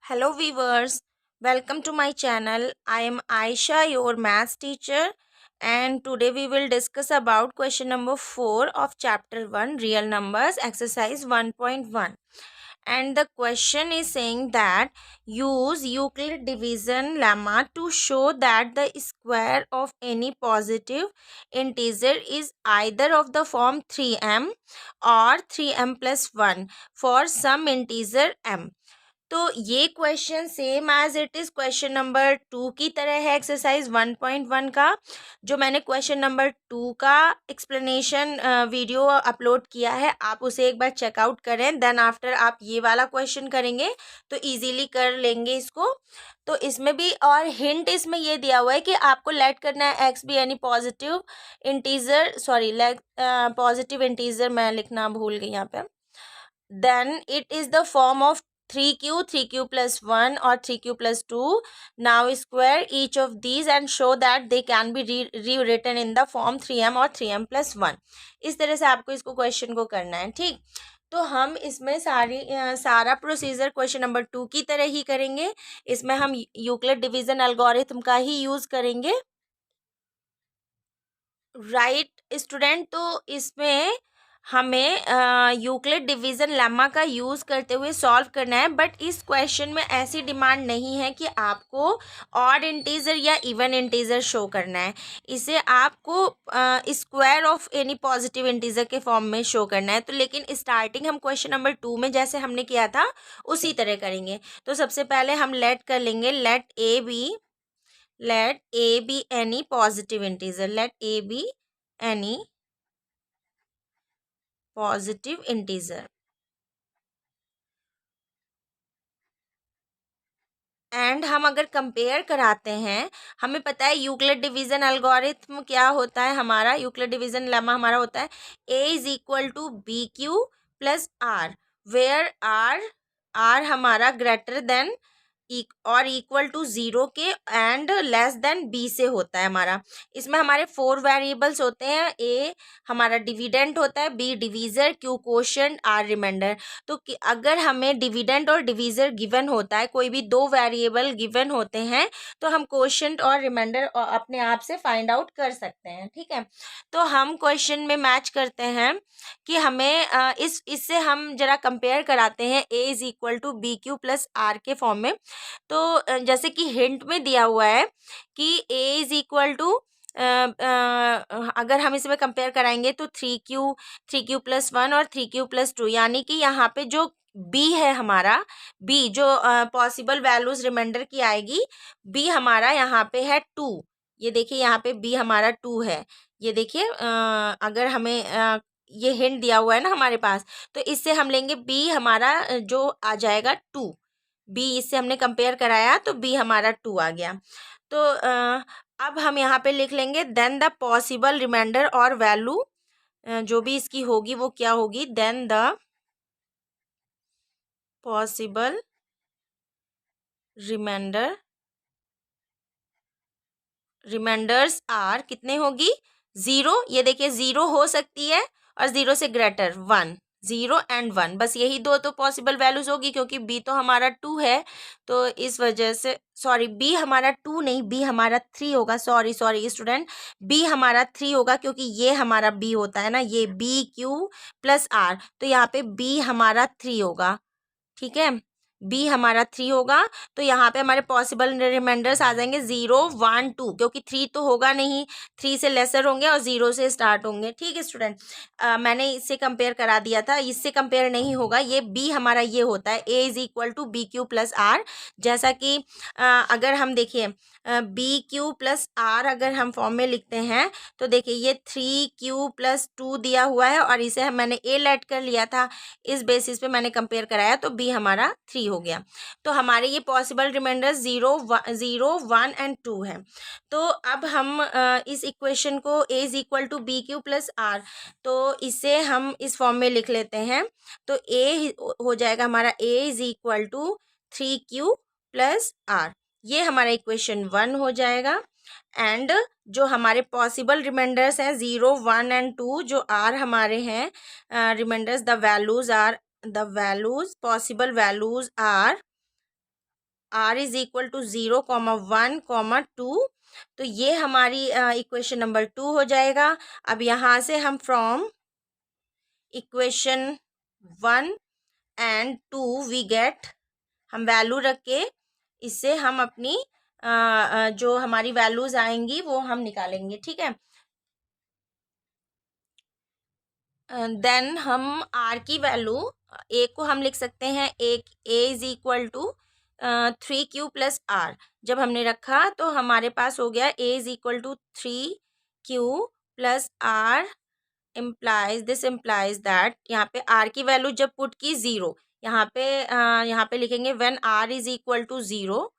Hello viewers, welcome to my channel. I am Aisha, your maths teacher, and today we will discuss about question number 4 of chapter 1 real numbers exercise 1.1. And the question is saying that use Euclid division lemma to show that the square of any positive integer is either of the form 3m or 3m plus 1 for some integer m. तो ये question same as it is question number 2 की तरह है exercise 1.1 का। जो मैंने question number 2 का explanation video upload किया है, आप उसे एक बार चेकआउट करें। देन आफ्टर आप ये वाला क्वेश्चन करेंगे तो इजीली कर लेंगे इसको। तो इसमें भी और हिंट इसमें ये दिया हुआ है कि आपको लेट करना है एक्स बी यानी positive integer, sorry positive integer मैं लिखना भूल गई यहाँ पे। then it is the form of 3q plus 1 or 3q plus 2. Now square each of these and show that they can be rewritten in the form 3m or 3m plus 1. इस तरह से आपको इसको क्वेश्चन को करना है, ठीक। तो हम इसमें सारा प्रोसीजर क्वेश्चन नंबर 2 की तरह ही करेंगे। इसमें हम यूक्लिड डिवीजन एल्गोरिथम का ही यूज करेंगे, राइट स्टूडेंट। तो इसमें हमें यूक्लिड डिवीज़न लेमा का यूज़ करते हुए सॉल्व करना है। बट इस क्वेश्चन में ऐसी डिमांड नहीं है कि आपको ऑड इंटीजर या इवन इंटीजर शो करना है। इसे आपको square of any positive integer के फॉर्म में शो करना है। तो लेकिन स्टार्टिंग हम क्वेश्चन नंबर 2 में जैसे हमने किया था उसी तरह करेंगे। तो सबसे पहले हम लेट कर लेंगे, let A B any positive integer, let A B any positive integer. And हम अगर कंपेयर कराते हैं, हमें पता है यूक्लिड डिवीजन एल्गोरिथम क्या होता है हमारा, यूक्लिड डिवीजन लेमा हमारा होता है a is equal to B Q plus R, where R हमारा ग्रेटर देन और इक्वल टू 0 के एंड लेस देन बी से होता है हमारा। इसमें हमारे 4 वेरिएबल्स होते हैं, ए हमारा डिविडेंड होता है, B divisor, Q quotient, R remainder. तो अगर हमें डिविडेंड और डिवीज़र गिवन होता है, कोई भी 2 वेरिएबल गिवन होते हैं, तो हम कोशेंट और रिमाइंडर अपने आप से फाइंड आउट कर सकते हैं, ठीक है। तो हम क्वेश्चन में मैच करते हैं कि हमें इससे हम जरा कंपेयर कराते हैं A is equal to B Q plus R के फॉर्म में। तो जैसे कि हिंट में दिया हुआ है कि a इज इक्वल टू अगर हम इसमें कंपेयर कराएंगे तो 3q प्लस 1 और 3q प्लस 2, यानी कि यहाँ पे जो b है हमारा, b जो पॉसिबल वैल्यूज रिमाइंडर की आएगी, b हमारा यहाँ पे है 2। ये देखिए यहाँ पे b हमारा 2 है। ये देखिए अगर हमें ये हिंट दिया हुआ है ना हमारे पास, तो इससे हम लेंगे b हमारा जो आ जाएगा 2। बी इससे हमने कंपेयर कराया तो बी हमारा 2 आ गया। तो अब हम यहाँ पे लिख लेंगे देन द पॉसिबल रिमाइंडर और वैल्यू जो भी इसकी होगी वो क्या होगी, then the possible remainders are कितने होगी, 0। ये देखिए 0 हो सकती है और 0 से ग्रेटर 1, 0 एंड 1, बस यही 2 तो पॉसिबल वैल्यूज होगी, क्योंकि b तो हमारा 2 है। तो इस वजह से सॉरी b हमारा 2 नहीं, b हमारा 3 होगा। सॉरी स्टूडेंट, b हमारा 3 होगा क्योंकि ये हमारा b होता है ना, ये बी क्यू प्लस आर, तो यहाँ पे b हमारा 3 होगा, ठीक है। बी हमारा 3 होगा। तो यहाँ पे हमारे पॉसिबल रिमाइंडर्स आ जाएंगे 0 1 2, क्योंकि 3 तो होगा नहीं, 3 से लेसर होंगे और 0 से स्टार्ट होंगे, ठीक है स्टूडेंट। मैंने इससे कंपेयर करा दिया था, इससे कंपेयर नहीं होगा। ये बी हमारा ये होता है A is equal to B Q plus R. जैसा कि अगर हम देखिए बी क्यू प्लस आर अगर हम फॉर्म में लिखते हैं तो देखिए ये 3q प्लस 2 दिया हुआ है और इसे मैंने ए लेट कर लिया था, इस बेसिस पे मैंने कंपेयर कराया तो बी हमारा 3 हो गया। तो हमारे ये पॉसिबल रिमाइंडर 0 1 एंड 2 है। तो अब हम इस इक्वेशन को A is equal to B Q plus R, तो इसे हम इस फॉर्म में लिख लेते हैं। तो ए हो जाएगा हमारा A is equal to 3q plus R, ये हमारा इक्वेशन 1 हो जाएगा। एंड जो हमारे पॉसिबल रिमाइंडर्स हैं 0 1 एंड 2, जो आर हमारे हैं remainders, the values possible values are r is equal to 0,1,2। तो ये हमारी इक्वेशन नंबर 2 हो जाएगा। अब यहाँ से हम from equation 1 and 2 we get, हम वैल्यू रख के इससे हम अपनी जो हमारी वैल्यूज आएंगी वो हम निकालेंगे, ठीक है। देन हम आर की वैल्यू, ए को हम लिख सकते हैं, A is equal to 3Q plus R. जब हमने रखा तो हमारे पास हो गया A is equal to 3Q plus R, implies this implies that, यहाँ पे आर की वैल्यू जब पुट की 0, यहाँ पे लिखेंगे when R is equal to 0,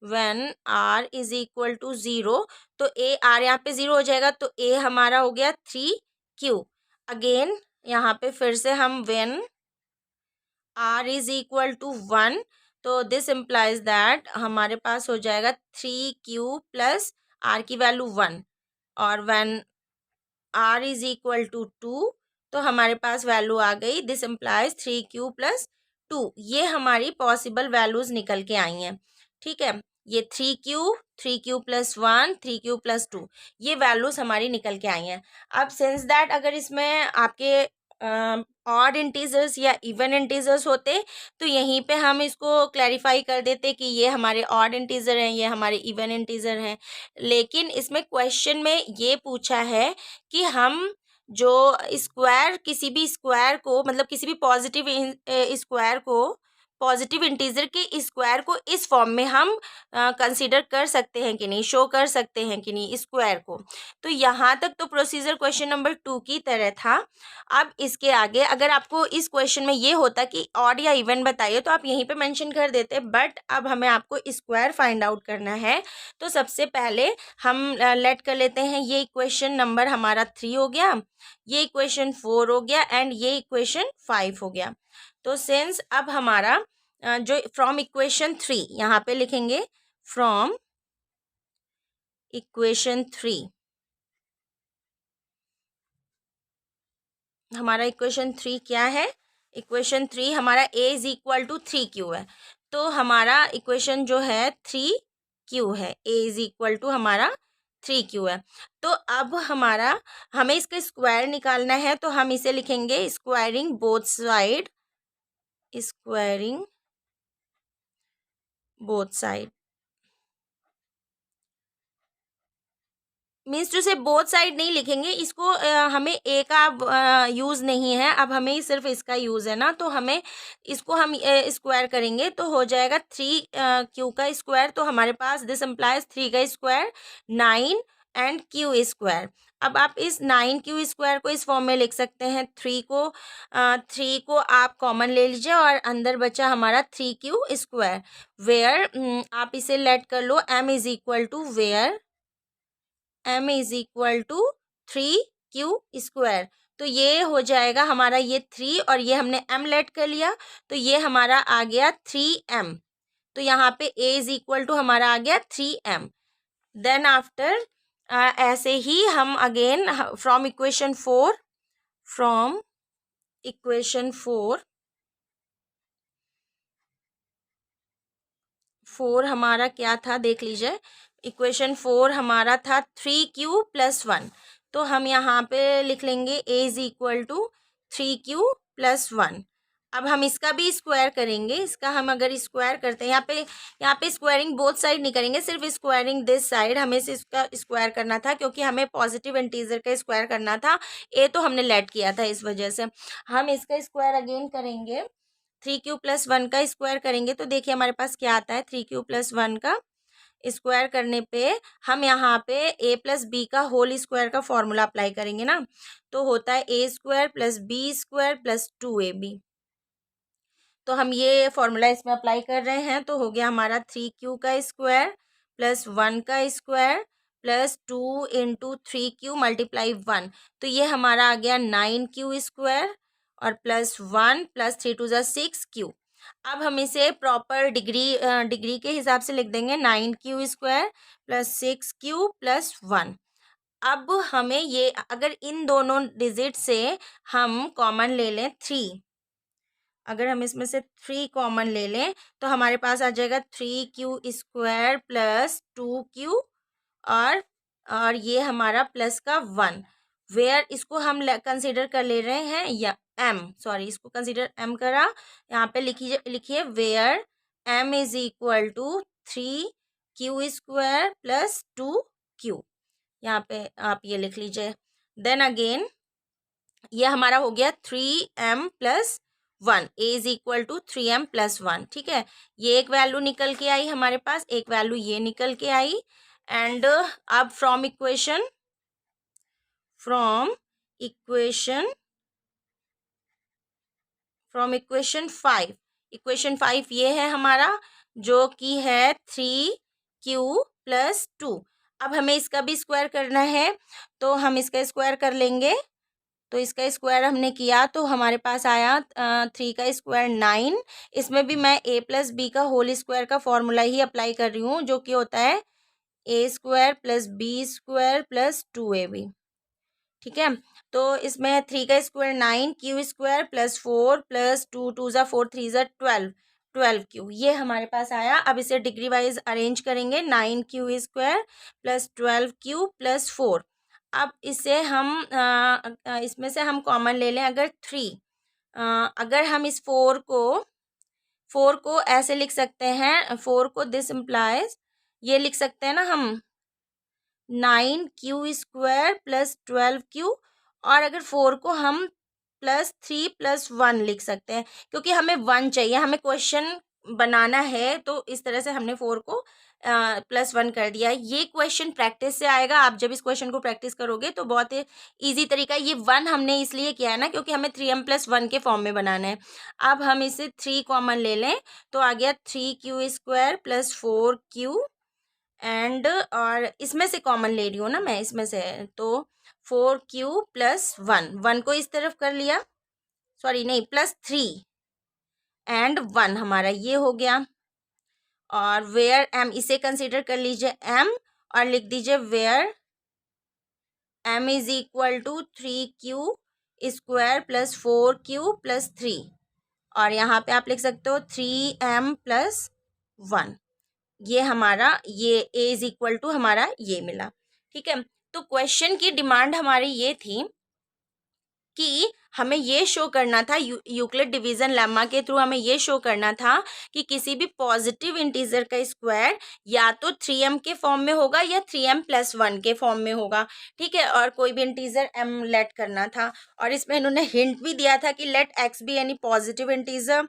when R is equal to 0, तो ए आर यहाँ पे 0 हो जाएगा, तो ए हमारा हो गया 3Q। अगेन यहाँ पे फिर से हम when R is equal to 1, तो दिस इम्प्लाइज दैट हमारे पास हो जाएगा 3Q प्लस आर की वैल्यू 1, और when R is equal to 2, तो हमारे पास वैल्यू आ गई, दिस इम्प्लाइज 3Q प्लस 2। ये हमारी पॉसिबल वैल्यूज निकल के आई हैं, ठीक है। ये 3Q प्लस 1, 3Q प्लस 2, ये वैल्यूज हमारी निकल के आई हैं। अब सिंस दैट अगर इसमें आपके ऑड इंटीजर्स या इवन इंटीजर्स होते तो यहीं पे हम इसको क्लैरिफाई कर देते कि ये हमारे ऑड इंटीजर हैं, ये हमारे इवन इंटीजर हैं। लेकिन इसमें क्वेश्चन में ये पूछा है कि हम जो स्क्वायर, किसी भी स्क्वायर को, मतलब किसी भी पॉजिटिव स्क्वायर को, पॉजिटिव इंटीजर के स्क्वायर को इस फॉर्म में हम कंसीडर कर सकते हैं कि नहीं, शो कर सकते हैं कि नहीं स्क्वायर को। तो यहाँ तक तो प्रोसीजर क्वेश्चन नंबर 2 की तरह था। अब इसके आगे अगर आपको इस क्वेश्चन में ये होता कि ऑड या इवन बताइए तो आप यहीं पे मेंशन कर देते, बट अब हमें आपको स्क्वायर फाइंड आउट करना है। तो सबसे पहले हम लेट कर लेते हैं, ये इक्वेशन नंबर हमारा 3 हो गया, ये इक्वेशन 4 हो गया एंड ये इक्वेशन 5 हो गया। तो सिंस अब हमारा जो फ्रॉम इक्वेशन 3 यहाँ पे लिखेंगे, फ्रॉम इक्वेशन 3, हमारा इक्वेशन 3 क्या है, इक्वेशन 3 हमारा A is equal to 3Q है, तो हमारा इक्वेशन जो है 3Q है, ए इज इक्वल टू हमारा 3Q है। तो अब हमारा, हमें इसका स्क्वायर निकालना है, तो हम इसे लिखेंगे squaring both side, squaring both side means two से बोथ साइड नहीं लिखेंगे इसको, हमें ए का यूज़ नहीं है, अब हमें सिर्फ इसका यूज़ है ना, तो हमें इसको हम स्क्वायर करेंगे तो हो जाएगा 3Q का स्क्वायर, तो हमारे पास दिस इम्प्लाइज 3 का स्क्वायर 9 एंड Q स्क्वायर। अब आप इस 9Q स्क्वायर को इस फॉर्म में लिख सकते हैं, 3 को आप कॉमन ले लीजिए और अंदर बचा हमारा 3Q स्क्वायर, वेयर आप इसे लेट कर लो, m is equal to where m is equal to 3Q square. तो ये हो जाएगा हमारा, ये 3 और ये हमने m लेट कर लिया, तो ये हमारा आ गया 3m। तो यहाँ पे a इज इक्वल टू हमारा आ गया 3m। देन आफ्टर ऐसे ही हम again from equation 4, from equation 4 हमारा क्या था देख लीजिए, इक्वेशन 4 हमारा था 3Q प्लस 1, तो हम यहाँ पे लिख लेंगे A is equal to 3Q plus 1। अब हम इसका भी स्क्वायर करेंगे, इसका हम अगर स्क्वायर करते हैं, यहाँ पे स्क्वायरिंग बोथ साइड नहीं करेंगे, सिर्फ स्क्वायरिंग दिस साइड हमें से इसका स्क्वायर करना था, क्योंकि हमें पॉजिटिव इंटीजर का स्क्वायर करना था, ए तो हमने लेट किया था, इस वजह से हम इसका स्क्वायर अगेन करेंगे, 3Q प्लस 1 का स्क्वायर करेंगे, तो देखिए हमारे पास क्या आता है, 3Q प्लस 1 का स्क्वायर करने पे हम यहाँ पे a प्लस बी का होल स्क्वायर का फॉर्मूला अप्लाई करेंगे ना, तो होता है a square plus B square plus 2ab। तो हम ये फॉर्मूला इसमें अप्लाई कर रहे हैं, तो हो गया हमारा 3Q का स्क्वायर प्लस 1 का square plus 2 into 3Q multiply 1, तो ये हमारा आ गया 9Q स्क्वायर और प्लस 1 प्लस 3 टू ज़ा 6Q। अब हम इसे प्रॉपर डिग्री के हिसाब से लिख देंगे, 9Q square plus 6Q plus 1। अब हमें ये, अगर इन दोनों डिजिट से हम कॉमन ले लें 3, अगर हम इसमें से 3 कॉमन ले लें तो हमारे पास आ जाएगा 3q² प्लस 2q और ये हमारा प्लस का 1, वेयर इसको हम कंसिडर कर ले रहे हैं या इसको कंसिडर m करा। यहाँ पे लिखिए where m is equal to 3q² plus 2q। यहाँ पे आप ये लिख लीजिए। देन अगेन ये हमारा हो गया 3m plus 1, a is equal to 3m plus 1। ठीक है, ये एक वैल्यू निकल के आई हमारे पास, एक वैल्यू ये निकल के आई। एंड अब फ्रॉम इक्वेशन 5, इक्वेशन 5 ये है हमारा, जो कि है 3q प्लस 2। अब हमें इसका भी स्क्वायर करना है, तो हम इसका स्क्वायर कर लेंगे। तो इसका स्क्वायर हमने किया तो हमारे पास आया 3 का स्क्वायर 9। इसमें भी मैं a प्लस बी का होल स्क्वायर का फॉर्मूला ही अप्लाई कर रही हूँ, जो कि होता है a² plus b² plus 2ab। ठीक है, तो इसमें 3 का स्क्वायर 9q² प्लस 4 प्लस 2 ज़ा 4 3 ज़ा 12q, ये हमारे पास आया। अब इसे डिग्री वाइज अरेंज करेंगे, 9q² प्लस 12q प्लस 4। अब इसे हम इसमें से हम कॉमन ले लें अगर 3, अगर हम इस 4 को ऐसे लिख सकते हैं, 4 को दिस इम्प्लाइज ये लिख सकते हैं ना हम 9q² प्लस 12q, और अगर 4 को हम प्लस 3 प्लस 1 लिख सकते हैं, क्योंकि हमें 1 चाहिए, हमें क्वेश्चन बनाना है, तो इस तरह से हमने 4 को प्लस 1 कर दिया। ये क्वेश्चन प्रैक्टिस से आएगा, आप जब इस क्वेश्चन को प्रैक्टिस करोगे तो बहुत ईजी तरीका। ये 1 हमने इसलिए किया है ना, क्योंकि हमें 3m प्लस 1 के फॉर्म में बनाना है। अब हम इसे 3 कॉमन ले लें तो आ गया 3q² प्लस 4q, एंड और इसमें से कॉमन ले रही हूँ ना मैं इसमें से, तो 4q प्लस 1 को इस तरफ कर लिया, सॉरी नहीं, प्लस 3 एंड 1 हमारा ये हो गया। और वेयर m इसे कंसीडर कर लीजिए m, और लिख दीजिए where m is equal to 3q² plus 4q plus 3, और यहाँ पे आप लिख सकते हो 3m प्लस 1। ये हमारा ये a इज इक्वल टू हमारा ये मिला। ठीक है, तो क्वेश्चन की डिमांड हमारी ये थी कि हमें ये शो करना था, यूक्लिड डिवीजन लेमा के थ्रू हमें ये शो करना था कि किसी भी पॉजिटिव इंटीजर का स्क्वायर या तो 3m के फॉर्म में होगा या 3m प्लस 1 के फॉर्म में होगा। ठीक है, और कोई भी इंटीजर m लेट करना था, और इसमें इन्होंने हिंट भी दिया था कि let x be any positive integer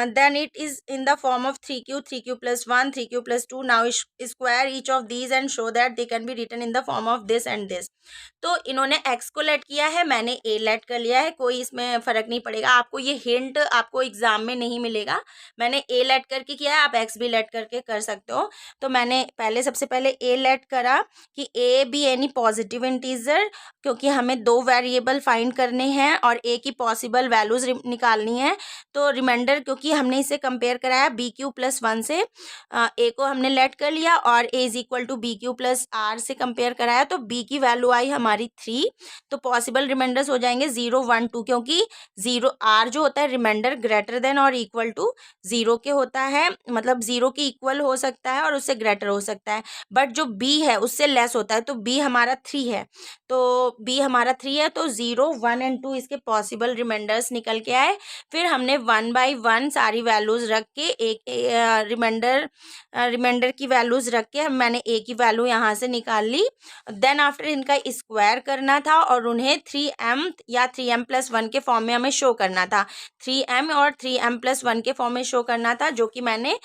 then it is in the form of 3q plus 1, 3q plus 2. Now square each of these and show that they can be written in the form of this and this. तो इन्होंने x को late किया है, मैंने a late कर लिया है, कोई इसमें फ़र्क नहीं पड़ेगा। आपको ये हिंट आपको एग्जाम में नहीं मिलेगा, मैंने a लेट करके किया है, आप x भी लेट करके कर सकते हो। तो मैंने सबसे पहले a लेट करा कि a B any positive integer, क्योंकि हमें 2 वेरिएबल फाइंड करने हैं और a की पॉसिबल वैल्यूज निकालनी है। तो रिमाइंडर, क्योंकि हमने इसे कंपेयर कराया BQ प्लस 1 से, a को हमने लेट कर लिया और a is equal to BQ plus R से कंपेयर कराया, तो b की वैल्यू आई हमारी 3। तो पॉसिबल रिमाइंडर्स हो जाएंगे 0 1 2, क्योंकि 0 R जो होता है रिमाइंडर ग्रेटर देन और इक्वल टू 0 के होता है, मतलब 0 के इक्वल हो सकता है और उससे ग्रेटर हो सकता है, बट जो b है उससे लेस होता है। तो b हमारा 3 है, तो b हमारा 3 है, तो 0 1 एंड 2 इसके पॉसिबल रिमाइंडर्स निकल के आए। फिर हमने 1 बाई 1 सारी वैल्यूज़ रख के एक रिमाइंडर की वैल्यूज़ रख के मैंने a की वैल्यू यहाँ से निकाल ली। देन आफ्टर इनका स्क्वायर करना था और उन्हें 3m या 3m प्लस 1 के फॉर्म में हमें शो करना था, 3m और 3m प्लस 1 के फॉर्म में शो करना था, जो कि मैंने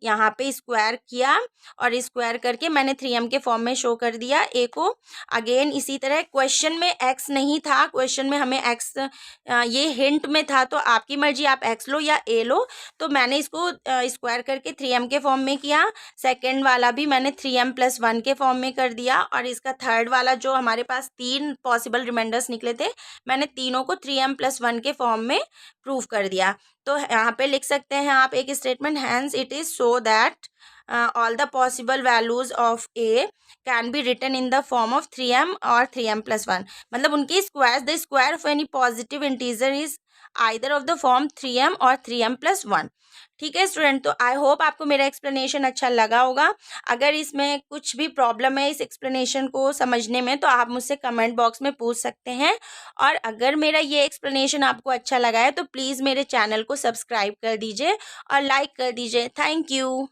यहाँ पे स्क्वायर किया और स्क्वायर करके मैंने 3m के फॉर्म में शो कर दिया a को। अगेन इसी तरह क्वेश्चन में x नहीं था, क्वेश्चन में हमें x ये हिंट में था, तो आपकी मर्जी, आप x लो या a लो। तो मैंने इसको स्क्वायर करके 3m के फॉर्म में किया, सेकंड वाला भी मैंने 3m प्लस 1 के फॉर्म में कर दिया, और इसका थर्ड वाला जो हमारे पास 3 पॉसिबल रिमाइंडर्स निकले थे, मैंने तीनों को 3m प्लस 1 के फॉर्म में प्रूव कर दिया। तो यहाँ पे लिख सकते हैं आप एक statement, hence it is so that all the possible values of a can be written in the form of 3m or 3m plus 1. मतलब उनके square, the square of any positive integer is either of the form 3m और 3m plus 1. ठीक है student, तो I hope आपको मेरा explanation अच्छा लगा होगा. अगर इसमें कुछ भी प्रॉब्लम है इस एक्सप्लेनेशन को समझने में तो आप मुझसे कमेंट बॉक्स में पूछ सकते हैं. और अगर मेरा ये एक्सप्लेनेशन आपको अच्छा लगा है तो प्लीज़ मेरे चैनल को सब्सक्राइब कर दीजिए और लाइक कर दीजिए. Thank you.